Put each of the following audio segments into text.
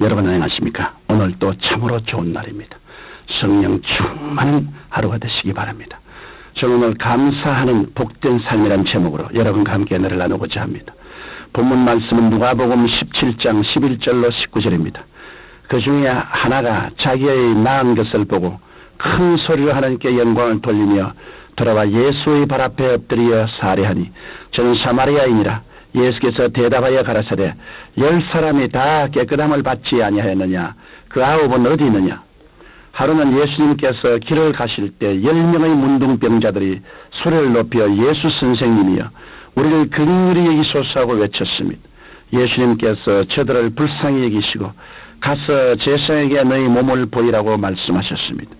여러분 안녕하십니까? 오늘 또 참으로 좋은 날입니다. 성령 충만한 하루가 되시기 바랍니다. 저는 오늘 감사하는 복된 삶이라는 제목으로 여러분과 함께 은혜를 나누고자 합니다. 본문 말씀은 누가복음 17장 11절로 19절입니다. 그 중에 하나가 자기의 나은 것을 보고 큰 소리로 하나님께 영광을 돌리며 돌아와 예수의 발 앞에 엎드려 살해하니 저는 사마리아인이라. 예수께서 대답하여 가라사대 10사람이 다 깨끗함을 받지 아니하였느냐? 그 9은 어디 있느냐? 하루는 예수님께서 길을 가실 때 10명의 문둥병자들이 소리를 높여 예수 선생님이여 우리를 긍휼히 여기소서 하고 외쳤습니다. 예수님께서 저들을 불쌍히 여기시고 가서 제사장에게 너희 몸을 보이라고 말씀하셨습니다.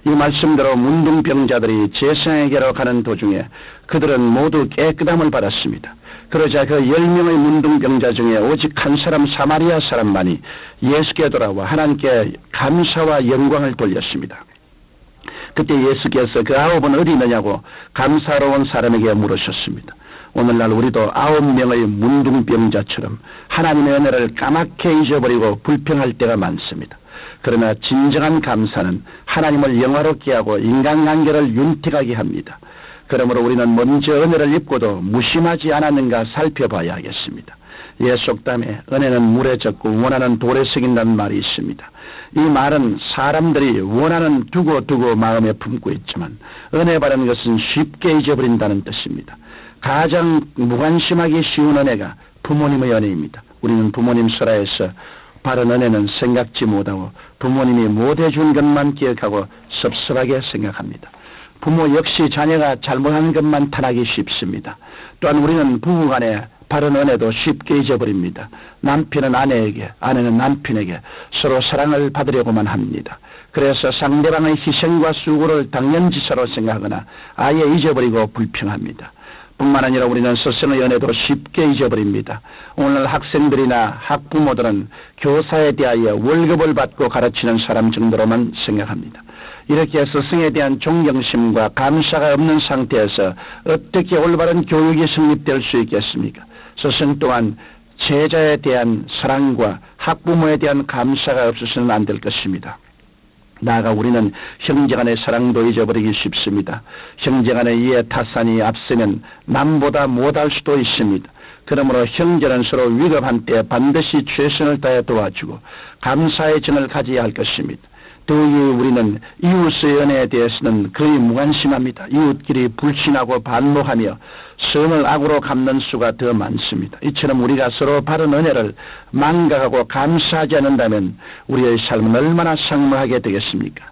이 말씀대로 문둥병자들이 제사장에게로 가는 도중에 그들은 모두 깨끗함을 받았습니다. 그러자 그 10명의 문둥병자 중에 오직 한 사람 사마리아 사람만이 예수께 돌아와 하나님께 감사와 영광을 돌렸습니다. 그때 예수께서 그 9은 어디 있느냐고 감사로 온 사람에게 물으셨습니다. 오늘날 우리도 9명의 문둥병자처럼 하나님의 은혜를 까맣게 잊어버리고 불평할 때가 많습니다. 그러나 진정한 감사는 하나님을 영화롭게 하고 인간관계를 윤택하게 합니다. 그러므로 우리는 먼저 은혜를 입고도 무심하지 않았는가 살펴봐야 하겠습니다. 예, 속담에 은혜는 물에 젖고 원하는 돌에 새긴다는 말이 있습니다. 이 말은 사람들이 원하는 두고 마음에 품고 있지만 은혜 바라는 것은 쉽게 잊어버린다는 뜻입니다. 가장 무관심하기 쉬운 은혜가 부모님의 은혜입니다. 우리는 부모님 설화에서 바른 은혜는 생각지 못하고 부모님이 못해준 것만 기억하고 섭섭하게 생각합니다. 부모 역시 자녀가 잘못한 것만 탓하기 쉽습니다. 또한 우리는 부부간에 바른 은혜도 쉽게 잊어버립니다. 남편은 아내에게, 아내는 남편에게 서로 사랑을 받으려고만 합니다. 그래서 상대방의 희생과 수고를 당연지사로 생각하거나 아예 잊어버리고 불평합니다. 뿐만 아니라 우리는 스승의 은혜도 쉽게 잊어버립니다. 오늘 학생들이나 학부모들은 교사에 대하여 월급을 받고 가르치는 사람 정도로만 생각합니다. 이렇게 스승에 대한 존경심과 감사가 없는 상태에서 어떻게 올바른 교육이 성립될 수 있겠습니까? 스승 또한 제자에 대한 사랑과 학부모에 대한 감사가 없어서는 안 될 것입니다. 나아가 우리는 형제간의 사랑도 잊어버리기 쉽습니다. 형제간의 이해 타산이 앞서면 남보다 못할 수도 있습니다. 그러므로 형제는 서로 위급한 때 반드시 최선을 다해 도와주고 감사의 정을 가져야 할 것입니다. 더욱 우리는 이웃의 은혜에 대해서는 거의 무관심합니다. 이웃끼리 불신하고 반목하며 선을 악으로 갚는 수가 더 많습니다. 이처럼 우리가 서로 바른 은혜를 망각하고 감사하지 않는다면 우리의 삶은 얼마나 삭막하게 되겠습니까?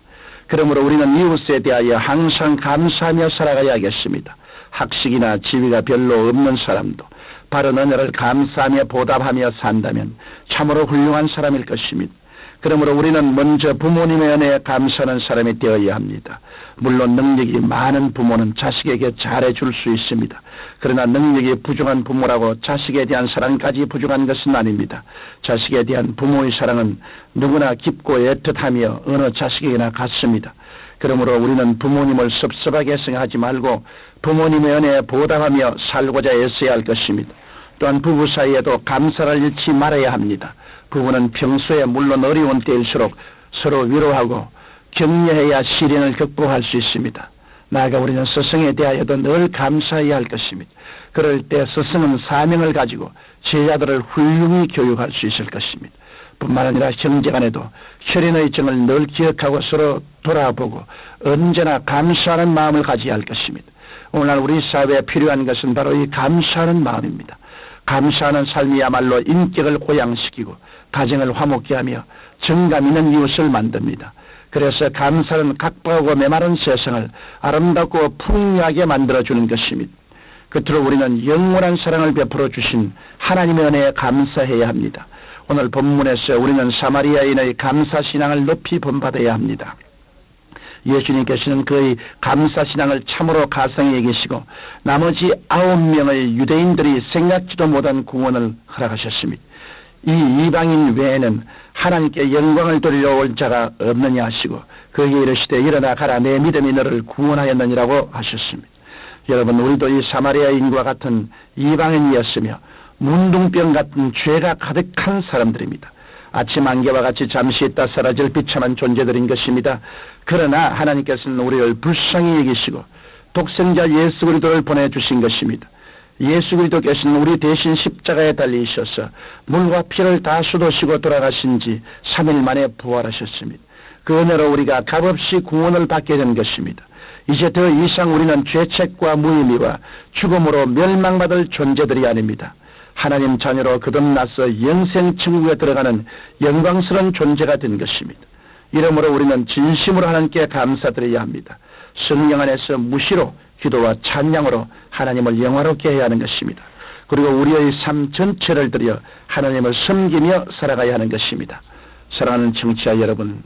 그러므로 우리는 이웃에 대하여 항상 감사하며 살아가야 하겠습니다. 학식이나 지위가 별로 없는 사람도 바른 은혜를 감사하며 보답하며 산다면 참으로 훌륭한 사람일 것입니다. 그러므로 우리는 먼저 부모님의 은혜에 감사하는 사람이 되어야 합니다. 물론 능력이 많은 부모는 자식에게 잘해줄 수 있습니다. 그러나 능력이 부족한 부모라고 자식에 대한 사랑까지 부족한 것은 아닙니다. 자식에 대한 부모의 사랑은 누구나 깊고 애틋하며 어느 자식에게나 같습니다. 그러므로 우리는 부모님을 섭섭하게 생각하지 말고 부모님의 은혜에 보답하며 살고자 애써야 할 것입니다. 또한 부부 사이에도 감사를 잃지 말아야 합니다. 부부는 평소에 물론 어려운 때일수록 서로 위로하고 격려해야 시련을 극복할 수 있습니다. 나아가 우리는 스승에 대하여도 늘 감사해야 할 것입니다. 그럴 때 스승은 사명을 가지고 제자들을 훌륭히 교육할 수 있을 것입니다. 뿐만 아니라 형제간에도 혈연의 정을 늘 기억하고 서로 돌아보고 언제나 감사하는 마음을 가져야 할 것입니다. 오늘날 우리 사회에 필요한 것은 바로 이 감사하는 마음입니다. 감사하는 삶이야말로 인격을 고양시키고 가정을 화목케 하며 정감 있는 이웃을 만듭니다. 그래서 감사는 각박하고 메마른 세상을 아름답고 풍요하게 만들어주는 것입니다. 끝으로 우리는 영원한 사랑을 베풀어 주신 하나님의 은혜에 감사해야 합니다. 오늘 본문에서 우리는 사마리아인의 감사신앙을 높이 본받아야 합니다. 예수님께서는 그의 감사신앙을 참으로 가상히 여기시고 나머지 9명의 유대인들이 생각지도 못한 구원을 허락하셨습니다. 이 이방인 외에는 하나님께 영광을 돌려 올 자가 없느냐 하시고 그에게 이르시되 일어나 가라 내 믿음이 너를 구원하였느니라고 하셨습니다. 여러분 우리도 이 사마리아인과 같은 이방인이었으며 문둥병 같은 죄가 가득한 사람들입니다. 아침 안개와 같이 잠시 있다 사라질 비참한 존재들인 것입니다. 그러나 하나님께서는 우리를 불쌍히 여기시고 독생자 예수 그리스도를 보내주신 것입니다. 예수 그리스도께서는 우리 대신 십자가에 달리셔서 물과 피를 다 쏟으시고 돌아가신 지 3일 만에 부활하셨습니다. 그 은혜로 우리가 값없이 구원을 받게 된 것입니다. 이제 더 이상 우리는 죄책과 무의미와 죽음으로 멸망받을 존재들이 아닙니다. 하나님 자녀로 거듭나서 영생 천국에 들어가는 영광스러운 존재가 된 것입니다. 이러므로 우리는 진심으로 하나님께 감사드려야 합니다. 성령 안에서 무시로 기도와 찬양으로 하나님을 영화롭게 해야 하는 것입니다. 그리고 우리의 삶 전체를 들여 하나님을 섬기며 살아가야 하는 것입니다. 사랑하는 청취자 여러분,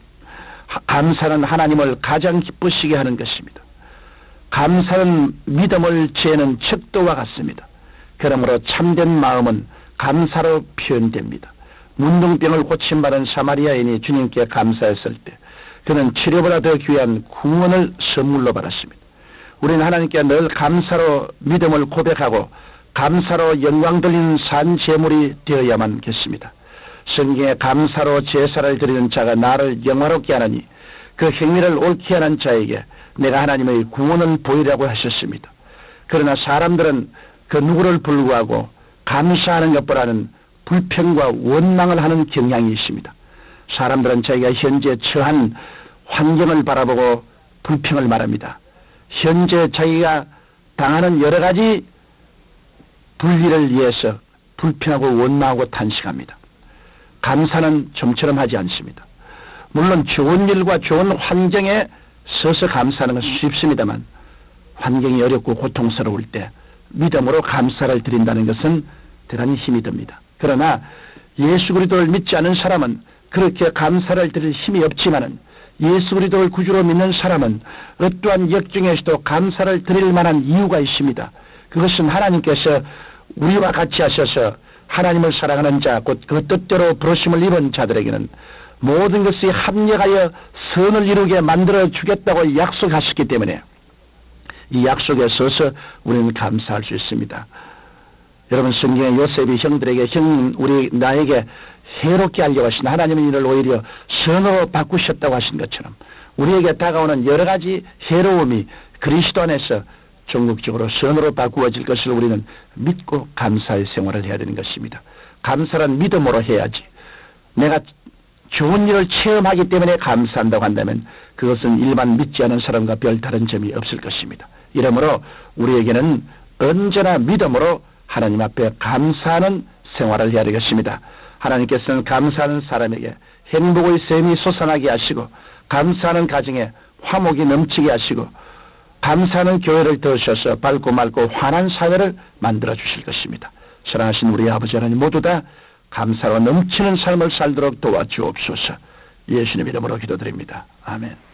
감사는 하나님을 가장 기쁘시게 하는 것입니다. 감사는 믿음을 재는 척도와 같습니다. 그러므로 참된 마음은 감사로 표현됩니다. 문둥병을 고침받은 사마리아인이 주님께 감사했을 때 그는 치료보다 더 귀한 구원을 선물로 받았습니다. 우리는 하나님께 늘 감사로 믿음을 고백하고 감사로 영광 돌리는 산 제물이 되어야만 겠습니다. 성경에 감사로 제사를 드리는 자가 나를 영화롭게 하나니 그 행위를 옳게 하는 자에게 내가 하나님의 구원은 보이라고 하셨습니다. 그러나 사람들은 그 누구를 불구하고 감사하는 것보다는 불평과 원망을 하는 경향이 있습니다. 사람들은 자기가 현재 처한 환경을 바라보고 불평을 말합니다. 현재 자기가 당하는 여러 가지 불리를 위해서 불평하고 원망하고 탄식합니다. 감사는 좀처럼 하지 않습니다. 물론 좋은 일과 좋은 환경에 서서 감사하는 것은 쉽습니다만 환경이 어렵고 고통스러울 때 믿음으로 감사를 드린다는 것은 대단히 힘이 듭니다. 그러나 예수 그리스도를 믿지 않은 사람은 그렇게 감사를 드릴 힘이 없지만은 예수 그리스도를 구주로 믿는 사람은 어떠한 역경에서도 감사를 드릴 만한 이유가 있습니다. 그것은 하나님께서 우리와 같이 하셔서 하나님을 사랑하는 자, 곧 그 뜻대로 부르심을 입은 자들에게는 모든 것이 합력하여 선을 이루게 만들어 주겠다고 약속하셨기 때문에 이 약속에 서서 우리는 감사할 수 있습니다. 여러분, 성경에 요셉이 형들에게 우리 나에게 해롭게 하려고 하신 하나님은 이를 오히려 선으로 바꾸셨다고 하신 것처럼 우리에게 다가오는 여러 가지 해로움이 그리스도 안에서 전국적으로 선으로 바꾸어질 것을 우리는 믿고 감사의 생활을 해야 되는 것입니다. 감사란 믿음으로 해야지. 내가 좋은 일을 체험하기 때문에 감사한다고 한다면 그것은 일반 믿지 않은 사람과 별 다른 점이 없을 것입니다. 이러므로 우리에게는 언제나 믿음으로 하나님 앞에 감사하는 생활을 해야 되겠습니다. 하나님께서는 감사하는 사람에게 행복의 샘이 솟아나게 하시고 감사하는 가정에 화목이 넘치게 하시고 감사하는 교회를 더우셔서 밝고 맑고 환한 사회를 만들어 주실 것입니다. 사랑하신 우리 아버지 하나님, 모두 다 감사로 넘치는 삶을 살도록 도와주옵소서. 예수님 이름으로 기도드립니다. 아멘.